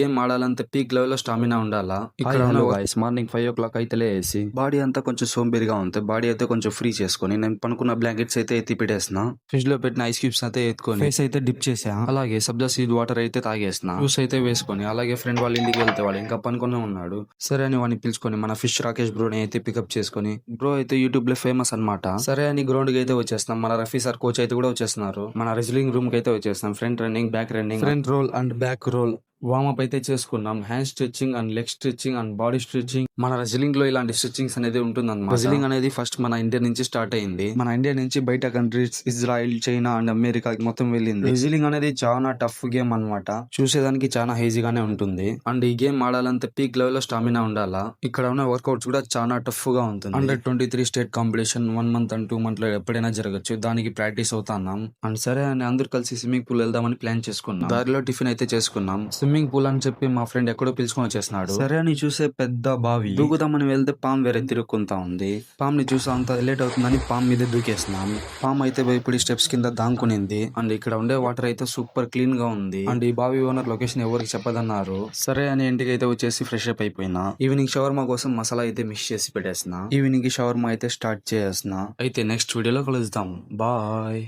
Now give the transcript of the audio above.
Game ఆడాలంటే peak level లో stamina ఉండాలా. ఇక్కడ గైస్ మార్నింగ్ 5 o'clock అయితే లేసి బాడీ అంతా కొంచెం సోంబేరిగా ఉంది. బాడీ అయితే కొంచెం ఫ్రీ చేసుకొని నేను పనుకున్న బ్లాంకెట్స్ అయితే ఎత్తి పెట్టేసిన. ఫ్రిడ్జ్ లో పెట్టిన ఐస్ క్యూబ్స్ అయితే ఎత్తుకొని ఫేస్ అయితే డిప్ చేసా. అలాగే సబ్జా సీడ్ వాటర్ అయితే తాగేసిన. జ్యూస్ అయితే వేసుకొని అలాగే ఫ్రెండ్ వాళ్ళ ఇంటికి వెళ్తే వాడు ఇంకా పనుకునే ఉన్నాడు. సరే అని వాడిని పిలుచుకొని మన ఫిష్ రాకేష్ బ్రోని అయితే పికప్ చేసుకొని బ్రో అయితే యూట్యూబ్ లో ఫేమస్ అన్నమాట. సరే అని గ్రౌండ్ కి అయితే వచ్చేస్తున్నాం. మన రఫీ సార్ కోచ్ అయితే కూడా వచ్చేస్తున్నారు. మన రెజ్లింగ్ రూమ్ కి అయితే వచ్చేస్తున్నాం. Front running, back running, front roll and back roll warm up అయితే చేసుకున్నాం. Hand stretching and leg stretching and body stretching. మన రెజ్లింగ్ లో ఇలాంటి స్ట్రెచింగ్స్ అనేది ఉంటుంది అన్నమాట. రెజ్లింగ్ అనేది ఫస్ట్ మన ఇండియా నుంచి స్టార్ట్ అయింది. మన ఇండియా నుంచి బయట countries Israel, China and America మొత్తం వెళ్ళింది. రెజ్లింగ్ అనేది చాలా టఫ్ గేమ్ అన్నమాట. చూసేదానికి చాలా ఈజీగానే ఉంటుంది. అండ్ ఈ గేమ్ ఆడాలంటే పీక్ లెవెల్ లో స్టామినా ఉండాలా. ఇక్కడ ఉన్న వర్కౌట్స్ కూడా చాలా టఫ్ గా ఉంటుంది. 123 state competition 1 month and 2 month లో ఎప్పుడైనా జరగచ్చు. దానికి ప్రాక్టీస్ అవుతున్నాం. అండ్ సరే అని అందరు కలిసి స్విమ్మింగ్ పూల్ వెళ్దామని ప్లాన్ చేసుకున్నాం. దారిలో టిఫిన్ అయితే చేసుకున్నాం. స్విమ్మింగ్ పూల్ అని చెప్పి మా ఫ్రెండ్ ఎక్కడో పిలుచుకొని వచ్చేసినాడు. సరే అని చూసే పెద్ద బావి దూకుదామని వెళ్తే పామ్ వేరే తిరుక్కుంటా ఉంది. పామ్ ని చూసా అంత లేట్ అవుతుందని పామ్ మీద దూకేసినాం. పామ్ అయితే భయపడి స్టెప్స్ కింద దాంకునింది. అండ్ ఇక్కడ ఉండే వాటర్ అయితే సూపర్ క్లీన్ గా ఉంది. అండ్ ఈ బావి ఓనర్ లొకేషన్ ఎవరికి చెప్పదన్నారు. సరే అని ఇంటికి అయితే వచ్చేసి ఫ్రెష్ అప్ అయిపోయినా. ఈవినింగ్ షవర్మా కోసం మసాలా అయితే మిక్స్ చేసి పెట్టేసిన. ఈవినింగ్ కి షవర్మా అయితే స్టార్ట్ చేసిన. అయితే నెక్స్ట్ వీడియోలో కలుద్దాం. బాయ్.